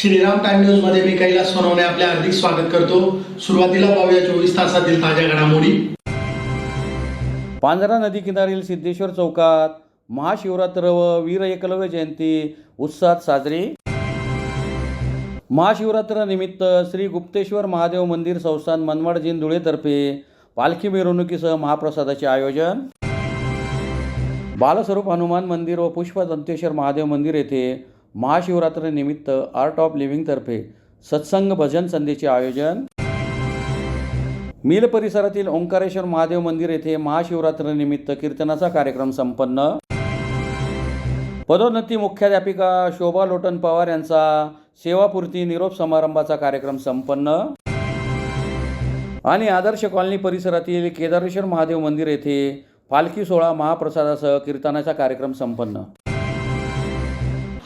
Shriram time news मध्ये मी कैलास सोनवणे आपले हार्दिक स्वागत करतो। सुरुवातीला पाहूया 24 तासातील ताज्या घडामोडी। पांझरा नदी किनारील सिद्धेश्वर चौकात महाशिवरात्र व वीर एकलव्य जयंती उत्साहात साजरी। महाशिवरात्र निमित्त श्री गुप्तेश्वर महादेव मंदिर संस्थान मनमाड जिन धुळेतर्फे पालखी मिरवणुकीसह महाप्रसादाचे आयोजन। बालस्वरूप हनुमान मंदिर व पुष्प दंतेश्वर महादेव मंदिर येथे महाशिवरात्र निमित्त आर्ट ऑफ लिव्हिंग तर्फे सत्संग भजन संध्येचे आयोजन। मिल परिसरातील ओंकारेश्वर महादेव मंदिर येथे महाशिवरात्र निमित्त कीर्तनाचा कार्यक्रम संपन्न। पदोन्नती मुख्याध्यापिका शोभा लोटन पवार यांचा सेवापूर्ती निरोप समारंभाचा कार्यक्रम संपन्न। आणि आदर्श कॉलनी परिसरातील केदारेश्वर महादेव मंदिर येथे पालखी सोहळा महाप्रसादासह कीर्तनाचा कार्यक्रम संपन्न।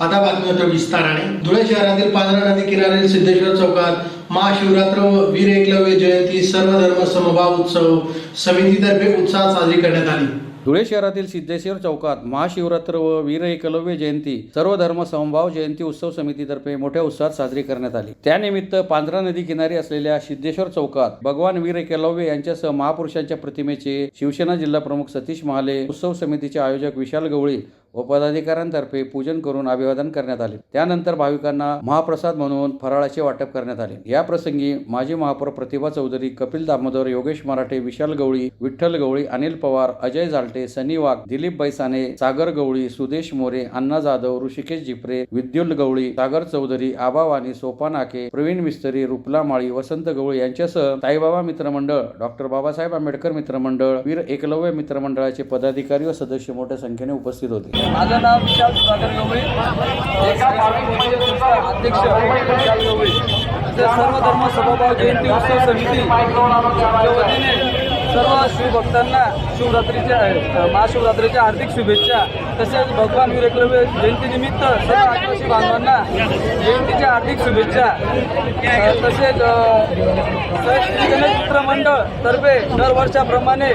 आता बातम्या विस्ताराने। धुळे शहरातील पांझरा नदी किनारील सिद्धेश्वर चौकात महाशिवरात्र व वीर एकलव्य जयंती सर्वधर्म समभाव उत्सव समितीतर्फे उत्साहात साजरी करण्यात आली। धुळे शहरातील सिद्धेश्वर चौकात महाशिवरात्र व वीर एकलव्य जयंती सर्वधर्म समभाव जयंती उत्सव समितीतर्फे मोठ्या उत्साहात साजरी करण्यात आली। त्यानिमित्त पांझरा नदी किनारी असलेल्या सिद्धेश्वर चौकात भगवान वीर एकलव्य यांच्यासह महापुरुषांच्या प्रतिमेचे शिवसेना जिल्हा प्रमुख सतीश महाले, उत्सव समितीचे आयोजक विशाल गवळी व पदाधिकाऱ्यांतर्फे पूजन करून अभिवादन करण्यात आले। त्यानंतर भाविकांना महाप्रसाद म्हणून फराळाचे वाटप करण्यात आले। या प्रसंगी माजी महापौर प्रतिभा चौधरी, कपिल दामोदर, योगेश मराठे, विशाल गवळी, विठ्ठल गवळी, अनिल पवार, अजय जालटे, सनी वाघ, दिलीप बैसाने, सागर गवळी, सुदेश मोरे, अण्णा जाधव, ऋषिकेश जिप्रे, विद्युल गवळी, सागर चौधरी, आबा वाणी, सोपा नाके, प्रवीण मिस्त्री, रुपला माळी, वसंत गवळी यांच्यासह साईबाबा मित्रमंडळ, डॉक्टर बाबासाहेब आंबेडकर मित्रमंडळ, वीर एकलव्य मित्रमंडळाचे पदाधिकारी व सदस्य मोठ्या संख्येने उपस्थित होते। माझं नाव विशाल सुधाकर गवळी, अध्यक्ष विशाल गवळी। सर्व धर्म समभाव जयंती उत्सव समितीच्या वतीने सर्व शिवभक्तांना महाशिवरात्रीच्या हार्दिक शुभेच्छा। तसेच भगवान वीर एकलव्य जयंतीनिमित्त सर्व आदिवासी बांधवांना जयंतीच्या हार्दिक शुभेच्छा। तसेच श्री गणेश मित्र मंडळ तर्फे दरवर्षाप्रमाणे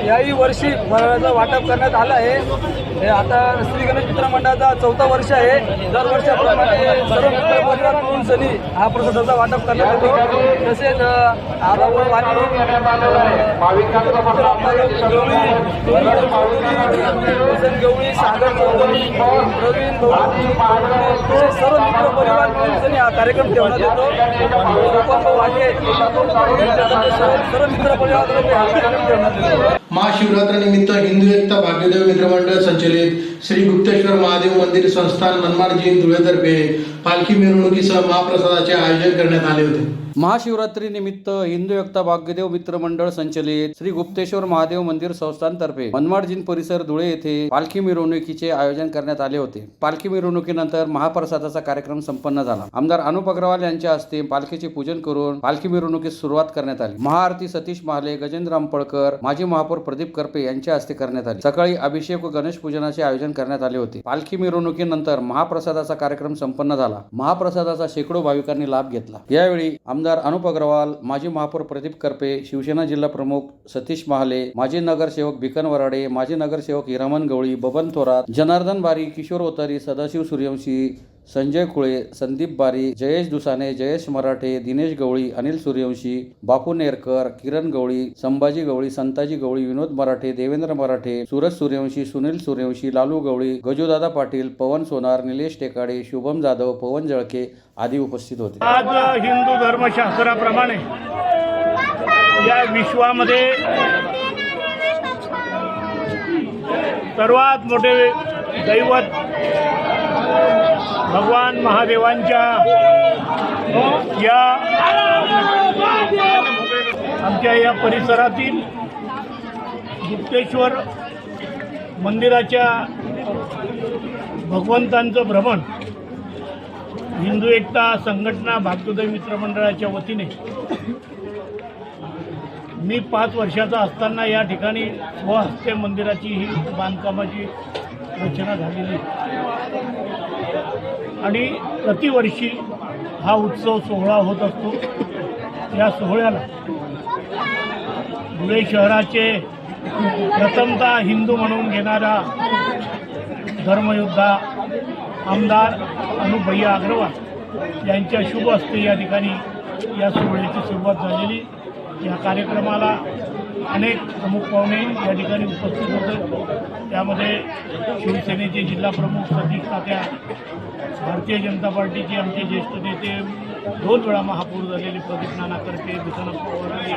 याही वर्षी फराळाचं वाटप करण्यात आलं आहे। आता श्री गणेश मित्र मंडळाचा 4था वर्ष आहे। दरवर्षाप्रमाणे सर्व मित्र परिवार मिळून सनी हा प्रसादाचा वाटप करण्यात येतो। तसेच आबाबा वाणी, गवळी, सागर चौधरी, प्रवीण गवळी, सर्व मित्र परिवार मिळून हा कार्यक्रम ठेवण्यात येतो। सर्व मित्र परिवार हा कार्यक्रम ठेवण्यात येतो। महाशिवरात्र निमित्त हिंदू एकता भाग्यदेव मित्रमंडळ संचलित श्री गुप्तेश्वर महादेव मंदिर संस्थान मनमाड जिन धुळेतर्फे पालखी मिरवणुकीसह महाप्रसादाचे आयोजन करण्यात आले होते। महाशिवरात्री निमित्त हिंदू एकता भाग्यदेव मित्र मंडळ संचलित श्री गुप्तेश्वर महादेव मंदिर संस्थानतर्फे मनमाड जिन परिसर धुळे येथे पालखी मिरवणुकीचे आयोजन करण्यात आले होते। पालखी मिरवणुकीनंतर महाप्रसादाचा कार्यक्रम संपन्न झाला। आमदार अनुप अग्रवाल यांच्या हस्ते पालखीचे पूजन करून पालखी मिरवणुकीस सुरुवात करण्यात आली। महाआरती सतीश महाले, गजेंद्र आंपळकर, माजी महापौर प्रदीप करपे यांच्या हस्ते करण्यात आली। सकाळी अभिषेक व गणेश पूजनाचे आयोजन करण्यात आले होते। पालखी मिरवणुकीनंतर महाप्रसादाचा कार्यक्रम संपन्न झाला। महाप्रसादाचा शेकडो भाविकांनी लाभ घेतला। यावेळी आमदार अनुप अग्रवाल, माजी महापौर प्रदीप करपे, शिवसेना जिल्हा प्रमुख सतीश महाले, माजी नगरसेवक भिकन वराडे, माजी नगरसेवक हिरामन गवळी, बबन थोरात, जनार्दन बारी, किशोर ओतारी, सदाशिव सूर्यवंशी, संजय कुळे, संदीप बारी, जयेश दुसाने, जयेश मराठे, दिनेश गवळी, अनिल सूर्यवंशी, बापू नेरकर, किरण गवळी, संभाजी गवळी, संताजी गवळी, विनोद मराठे, देवेंद्र मराठे, सूरज सूर्यवंशी, सुनील सूर्यवंशी, लालू गवळी, गजूदादा पाटील, पवन सोनार, निलेश टेकाडे, शुभम जाधव, पवन जळके आदी उपस्थित होते। आज हिंदू धर्मशास्त्राप्रमाणे या विश्वामध्ये सर्वात मोठे दैवत भगवान महादेवांच्या या आमच्या या परिसरातील गुप्तेश्वर मंदिराच्या भगवंतांचं भ्रमण हिंदू एकता संघटना भाग्योदय मित्रमंडळाच्या वतीने मी 5 वर्षाचा असताना या ठिकाणी स्वहस्ते मंदिराची ही बांधकामाची रचना झालेली आणि प्रतिवर्षी हा उत्सव सोहळा होत असतो। या सोहळ्याला धुळे शहराचे प्रथमतः हिंदू म्हणून घेणारा धर्मयोद्धा आमदार अनुप भैया अग्रवाल यांच्या शुभ हस्ते या ठिकाणी या सोहळ्याची सुरुवात झालेली. या कार्यक्रमाला अनेक प्रमुख पाहुणे या ठिकाणी उपस्थित होते. त्यामध्ये शिवसेनेचे जिल्हाप्रमुख सतीश तात्या, भारतीय जनता पार्टीचे आमचे ज्येष्ठ नेते, 2 वेळा महापौर झालेले प्रदीप नाना करपे, विसनप्पा वराळे,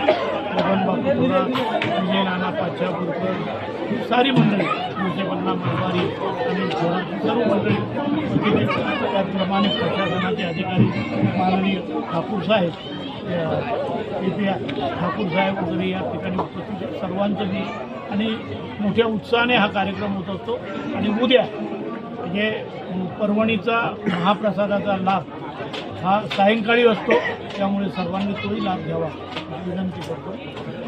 बबन बापू थोरात, विजय नाना पाच्छापूरकर, खूप सारी मंडळी, शिवसेना मलबारी आणि सर्व मंडळी उपस्थित आहेत. त्याचप्रमाणे प्रशासनाचे अधिकारी माननीय ठाकूर साहेब, ठाकूर साहेब वगैरे या ठिकाणी उपस्थित आहेत. सर्वांचं मी आणि मोठ्या उत्साहाने हा कार्यक्रम होत असतो. आणि उद्या म्हणजे परभणीचा महाप्रसादाचा लाभ हा सायंकाळी असतो, त्यामुळे सर्वांनी तोही लाभ घ्यावा विनंती करतो.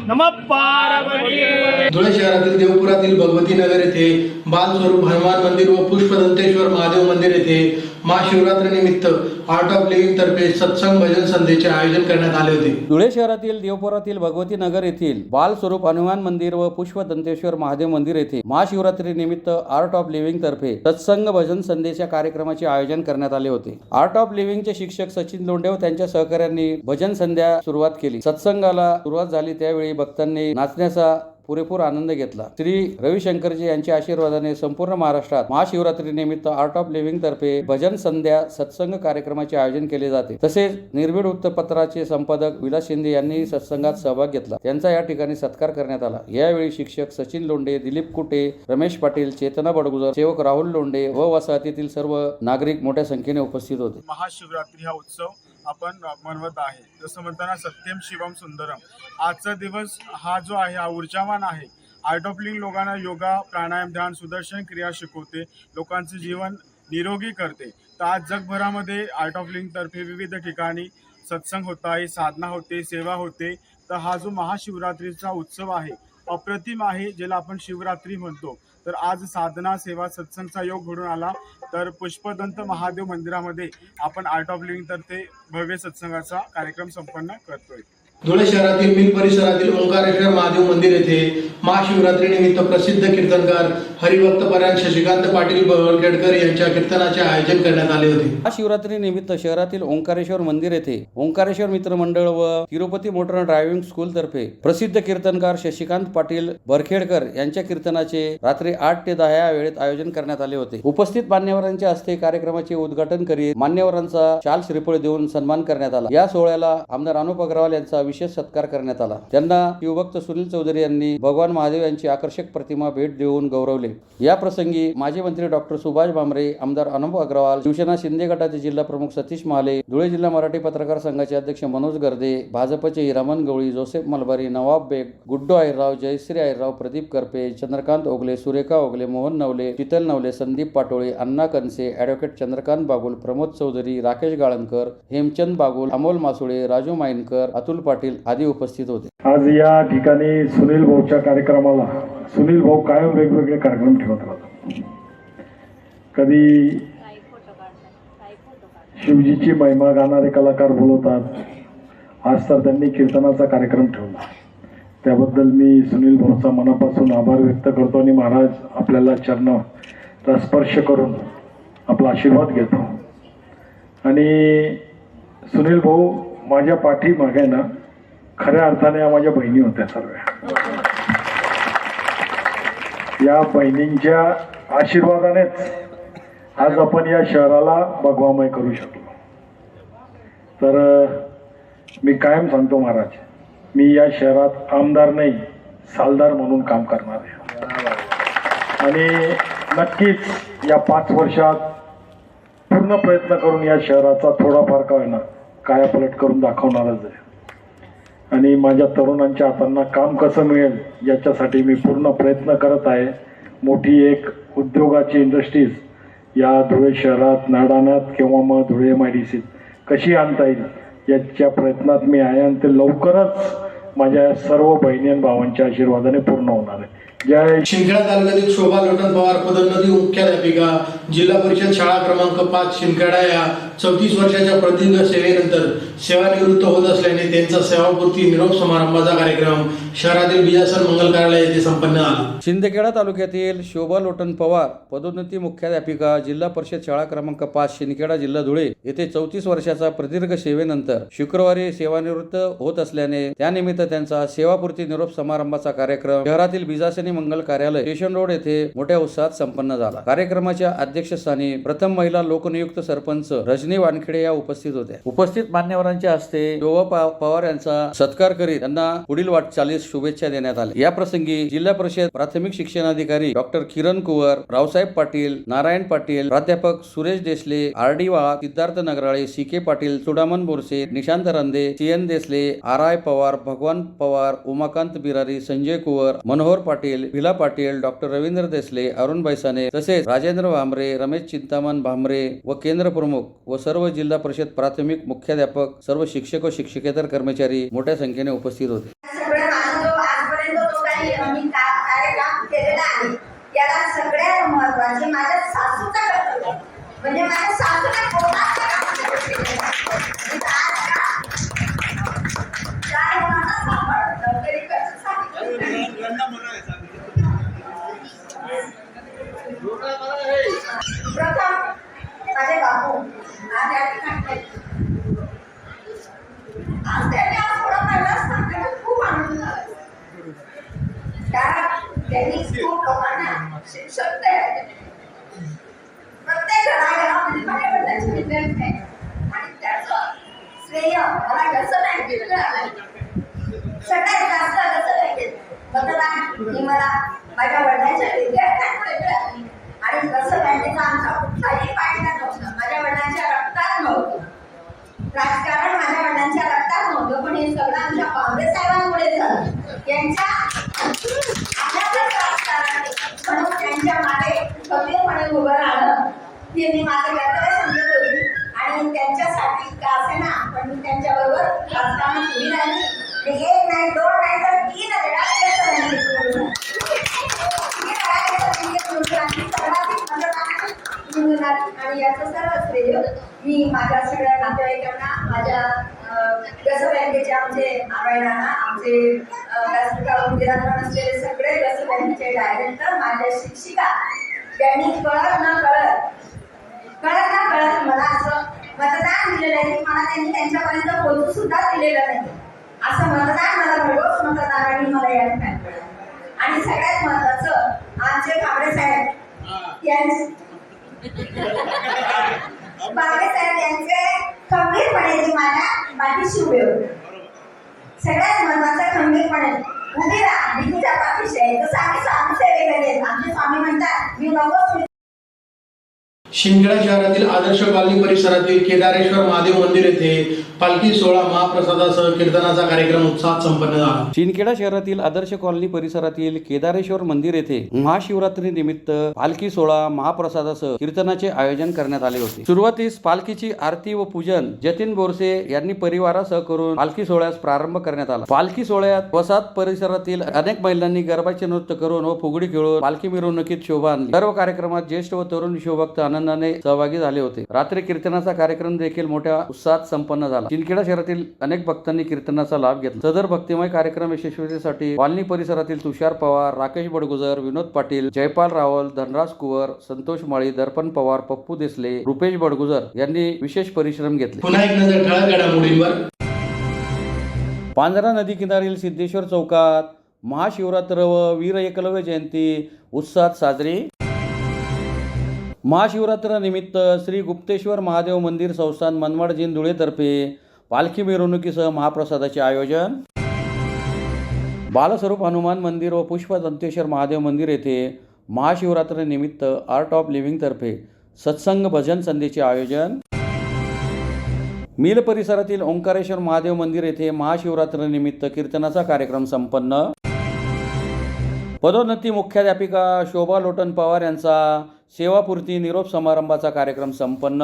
नमः पार्वती. धुळे शहरातील देवपुरातील भगवती नगर येथे बालस्वरूप हनुमान मंदिर व पुष्पदंतेश्वर महादेव मंदिर येथे महाशिवरात्रीनिमित्त आर्ट ऑफ लिव्हिंग तर्फे सत्संग भजन संध्येचे आयोजन करण्यात आले होते. धुळे शहरातील देवपुरातील भगवती नगर येथील बाल स्वरूप हनुमान मंदिर व पुष्पदंतेश्वर महादेव मंदिर येथे महाशिवरात्री निमित्त आर्ट ऑफ लिव्हिंग तर्फे सत्संग भजन संध्येच्या कार्यक्रमाचे आयोजन करण्यात आले होते. आर्ट ऑफ लिव्हिंगचे शिक्षक सचिन लोंढे व त्यांच्या सहकाऱ्यांनी भजन संध्या सुरुवात केली. सत्संगाला सुरुवात झाली त्यावेळी भक्तांनी नाचण्याचा पुरेपूर आनंद घेतला. श्री रविशंकरजी यांच्या आशीर्वादाने संपूर्ण महाराष्ट्रात महाशिवरात्री निमित्त आर्ट ऑफ लिव्हिंग तर्फे भजन संध्या सत्संग कार्यक्रमाचे आयोजन केले जाते. तसेच निर्भीड वृत्तपत्राचे संपादक विलास शिंदे यांनी सत्संगात सहभाग घेतला. त्यांचा या ठिकाणी सत्कार करण्यात आला. यावेळी शिक्षक सचिन लोंढे, दिलीप कुटे, रमेश पाटील, चेतना बडगुजर, सेवक राहुल लोंढे व वसाहतीतील सर्व नागरिक मोठ्या संख्येने उपस्थित होते. महाशिवरात्री हा उत्सव आपण मनवत आहे. जसं म्हणताना सत्यम शिवम सुंदरम, आजचा दिवस हा जो आहे हा ऊर्जावान आहे. आर्ट ऑफ लिव्हिंग लोकांना योगा, प्राणायाम, ध्यान, सुदर्शन क्रिया शिकवते, लोकांचं जीवन निरोगी करते. तर आज जगभरामध्ये आर्ट ऑफ लिव्हिंग तर्फे विविध ठिकाणी सत्संग होत आहे, साधना होते, सेवा होते. तर हा जो महाशिवरात्रीचा उत्सव आहे अप्रतिम आहे, ज्याला आपण शिवरात्री म्हणतो. तर आज साधना, सेवा, सत्संगचा योग घडून आला. तर पुष्पदंत महादेव मंदिरामध्ये आपण आर्ट ऑफ लिव्हिंग तर्फे भव्य सत्संगाचा कार्यक्रम संपन्न करतोय. धुळे शहरातील मिल परिसरातील ओंकारेश्वर महादेव मंदिर येथे महाशिवरात्री निमित्त प्रसिद्ध कीर्तनकार हरिभक्तपरायण शशिकांत पाटील बळवलखेडकर यांच्या कीर्तनाचे आयोजन करण्यात आले होते. महाशिवरात्री निमित्त शहरातील ओंकारेश्वर मंदिर येथे ओंकारेश्वर मित्र मंडळ व तिरुपती मोटर ड्रायव्हिंग स्कूल तर्फे प्रसिद्ध कीर्तनकार शशिकांत पाटील बरखेडकर यांच्या कीर्तनाचे रात्री 8 ते 10 या वेळेत आयोजन करण्यात आले होते. उपस्थित मान्यवरांच्या हस्ते कार्यक्रमाचे उद्घाटन करीत मान्यवरांचा शाल श्रीफळ देऊन सन्मान करण्यात आला. या सोहळ्याला आमदार अनुप अग्रवाल यांचा विशेष सत्कार करण्यात आला. त्यांना शिवभक्त सुनील चौधरी यांनी भगवान महादेव यांची आकर्षक प्रतिमा भेट देऊन गौरवले. या प्रसंगी माजी मंत्री डॉक्टर सुभाष भामरे, आमदार अनुप अग्रवाल, शिवसेना शिंदे गटाचे जिल्हा प्रमुख सतीश महाले, धुळे जिल्हा मराठी पत्रकार संघाचे अध्यक्ष मनोज गर्दे, भाजपचे हिरामन गवळी, जोसेफ मलबारी, नवाब बेग, गुड्डू आहिरराव, जयश्री आहिरराव, प्रदीप करपे, चंद्रकांत ओगले, सुरेखा ओगले, मोहन नवले, शीतल नवले, संदीप पाटोळे, अण्णा कनसे, ॲडव्होकेट चंद्रकांत बागुल, प्रमोद चौधरी, राकेश गाळणकर, हेमचंद बागुल, अमोल मासुळे, राजू माइनकर, अतुल पाटील आदी उपस्थित होते. आज या ठिकाणी सुनील भाऊच्या कार्यक्रमाला सुनील भाऊ कायम वेगवेगळे कार्यक्रम ठेवत राहतात. कधी शिवजीची महिमा गाणारे कलाकार बोलवतात. आज तर त्यांनी कीर्तनाचा कार्यक्रम ठेवला. त्याबद्दल मी सुनील भाऊचा मनापासून आभार व्यक्त करतो आणि महाराज आपल्याला चरणाला स्पर्श करून आपला आशीर्वाद घेतो. आणि सुनील भाऊ माझ्या पाठीमागे ना खऱ्या अर्थाने या माझ्या बहिणी होत्या सर्व. या बहिणींच्या आशीर्वादानेच आज आपण या शहराला भगवामय करू शकलो. तर मी कायम सांगतो महाराज, मी या शहरात आमदार नाही सालदार म्हणून काम करणार आहे. आणि नक्कीच या 5 वर्षात पूर्ण प्रयत्न करून या शहराचा थोडाफार का होईना कायापलट करून दाखवणारच आहे. आणि माझ्या तरुणांच्या हातांना काम कसं मिळेल याच्यासाठी मी पूर्ण प्रयत्न करत आहे. मोठी एक उद्योगाची इंडस्ट्रीज या धुळे शहरात, नाडानात किंवा मग धुळे MIDCत कशी आणता येईल याच्या प्रयत्नात मी आहे. आणि ते लवकरच माझ्या सर्व बहिणी आणि भावांच्या आशीर्वादाने पूर्ण होणार आहे. जय. शिंदखेडा तालुक्यातील शोभा लोटन पवार पदोन्नती मुख्याध्यापिका, जिल्हा परिषद शाळा क्रमांक 5 शिंदखेडा या 34 वर्षाच्या प्रदीर्घ सेवेनंतर सेवानिवृत्त होत असल्याने त्यांचा सेवापूर्ती निरोप समारंभाचा कार्यक्रम शहरातील बिजासन मंगल कार्यालय येथे संपन्न झाला. शिंदखेडा तालुक्यातील शोभा लोटन पवार पदोन्नती मुख्याध्यापिका जिल्हा परिषद शाळा क्रमांक 5 शिंदखेडा जिल्हा धुळे येथे 34 वर्षाचा प्रदीर्घ सेवेनंतर शुक्रवारी सेवानिवृत्त होत असल्याने त्यानिमित्त त्यांचा सेवापूर्ती निरोप समारंभाचा कार्यक्रम शहरातील बिजासनी मंगल कार्यालय स्टेशन रोड येथे मोठ्या उत्साहात संपन्न झाला. कार्यक्रमाच्या अध्यक्षस्थानी प्रथम महिला लोकनियुक्त सरपंच रजनी वानखेडे या उपस्थित होत्या. उपस्थित मान्यवरांच्या हस्ते शोभा पवार यांचा सत्कार करीत त्यांना पुढील वाटचालीस शुभेच्छा देण्यात आल्या. या प्रसंगी जिल्हा परिषद प्राथमिक शिक्षणाधिकारी डॉक्टर किरण कुवर, रावसाहेब पाटील, नारायण पाटील, प्राध्यापक सुरेश देसले, आर.डी. वाघ, सिद्धार्थ नगराळे, सी.के. पाटील, चुडामन बोरसे, निशांत रंदे, सी.एन. देसले, आर.आय. पवार, भगवान पवार, उमाकांत बिरारी, संजय कुवर, मनोहर पाटील, भिला पाटील, डॉक्टर रवींद्र देसले, अरुण बैसाने तसेच राजेंद्र भांबरे, रमेश चिंतामण भांबरे व केंद्र प्रमुख व सर्व जिल्हा परिषद प्राथमिक मुख्याध्यापक, सर्व शिक्षक व शिक्षकेतर कर्मचारी मोठ्या संख्येने उपस्थित होते. सगळं माझा जो आजपर्यंत जो काही मी कार्यक्रम केलेला आहे याला सगळ्यात महत्वाचे माझ्या सासूचा कर्तव्य म्हणजे माझ्या सासूला पोटाचं काम केलेलं आहे. काय मला सांभाळतं तरी कसं सांगितलं प्रथम माझे बापू आज या ठिकाणी आज त्यांनी आज थोडा पहिला सांगायला खूप आनंद झाला. कारण त्यांनी खूप लोकांना शिक्षण तयार केले. प्रत्येक घराघरामध्ये माझ्या वडिलांचे विद्यार्थी आहेत आणि त्याचं श्रेय मला कसं नाही केलं आहे. सगळ्यात जास्त कसं नाही केलं मतदान ही मला माझ्या वडिलांच्या विद्यार्थ्यांमुळे मिळाली आणि कसं बँकेचा आमचा कुठलाही फायदा नव्हता. माझ्या वडिलांच्या रक्तात नव्हतं. राजकारण माझ्या वडिलांच्या रक्तात नव्हतं पण हे सगळं आमच्या काँग्रेस साहेबांमुळे झालं. त्यांच्या आल्याचंच राजकारण म्हणून त्यांच्या मागे सभ्यपणे उभं राहणं हे मी माझं कर्तव्य समजत होती आणि त्यांच्यासाठी का असे ना पण मी त्यांच्याबरोबर राजकारणात उभी राहिली. एक नाही, दोन नाही तर 3 वेळा आणि याचं सर्व श्रेय मी माझ्या सगळ्या नातेवाईकांना, माझ्या कसं बँकेचे आमचे नारायणांना, आमचे व्यासपीठावर असलेले सगळे कसं बँकेचे डायरेक्टर, माझ्या शिक्षिका त्यांनी कळत न कळत मला असं मतदान दिलेलं आहे की मला त्यांनी त्यांच्यापर्यंत पोहोचू सुद्धा दिलेलं नाही. असं मतदान मला भरघोस मतदारांनी मला या ठिकाणी कळलं. आणि सगळ्यात महत्वाचं आमचे कांबळे साहेब यांचे खंबीरपणे जी माझ्या पाठीशी उभे होते. सगळ्यात महत्वाचं खंबीरपणे उभी राहा भीतीच्या पाठीशी आहे. जसं आम्ही स्वामी सेवेकडे आमचे स्वामी म्हणतात मी नको. शिंदखेडा शहरातील आदर्श कॉलनी परिसरातील केदारेश्वर महादेव मंदिर येथे पालखी सोहळा महाप्रसादासह कीर्तनाचा कार्यक्रम उत्साहात संपन्न झाला. शिंदखेडा शहरातील आदर्श कॉलनी परिसरातील केदारेश्वर मंदिर येथे महाशिवरात्री निमित्त पालखी सोहळा महाप्रसादासह कीर्तनाचे आयोजन करण्यात आले होते. सुरुवातीस पालखीची आरती व पूजन जतीन बोरसे यांनी परिवारासह करून पालखी सोहळ्यास प्रारंभ करण्यात आला. पालखी सोहळ्यात वसाहत परिसरातील अनेक महिलांनी गरबाचे नृत्य करून व फुगडी खेळून पालखी मिरवणुकीत शोभा आणली. सर्व कार्यक्रमात ज्येष्ठ व तरुण शिवभक्त आनंदाने सहभागी झाले होते. रात्री कीर्तनाचा कार्यक्रम देखील मोठ्या उत्साहात संपन्न झाला. शिंदखेडा शहरातील अनेक भक्तांनी कीर्तनाचा लाभ घेतला. सदर भक्तिमय कार्यक्रम यशस्वीतेसाठी कॉलनी परिसरातील तुषार पवार, राकेश बडगुजर, विनोद पाटील, जयपाल रावल, धनराज कुवर, संतोष माळी, दर्पण पवार, पप्पू देसले, रुपेश बडगुजर यांनी विशेष परिश्रम घेतले. पुन्हा एक नजर ठळक घडामोडींवर. पांझरा नदी किनारील सिद्धेश्वर चौकात महाशिवरात्र व वीर एकलव्य जयंती उत्साहात साजरी. महाशिवरात्र निमित्त श्री गुप्तेश्वर महादेव मंदिर संस्थान मनमाड जिन धुळेतर्फे पालखी मिरवणुकीसह महाप्रसादाचे आयोजन. बालस्वरूप हनुमान मंदिर व पुष्प दंतेश्वर महादेव मंदिर येथे महाशिवरात्र निमित्त आर्ट ऑफ लिव्हिंग तर्फे सत्संग भजन संध्येचे आयोजन. मिल परिसरातील ओंकारेश्वर महादेव मंदिर येथे महाशिवरात्र निमित्त कीर्तनाचा कार्यक्रम संपन्न. पदोन्नती मुख्याध्यापिका शोभा लोटन पवार यांचा सेवापूर्ती निरोप समारंभाचा कार्यक्रम संपन्न.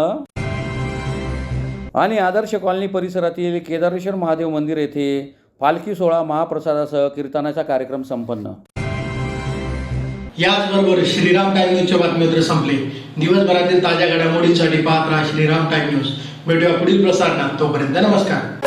आणि आदर्श कॉलनी परिसरातील केदारेश्वर महादेव मंदिर येथे पालखी सोहळा महाप्रसादासह कीर्तनाचा कार्यक्रम संपन्न. याचबरोबर श्रीराम टाइम न्यूजच्या बातमीपत्र संपले. दिवसभरातील ताज्या घडामोडींसाठी पाहत राहा श्रीराम टाइम न्यूज. भेटूया पुढील प्रसारणात. तोपर्यंत नमस्कार.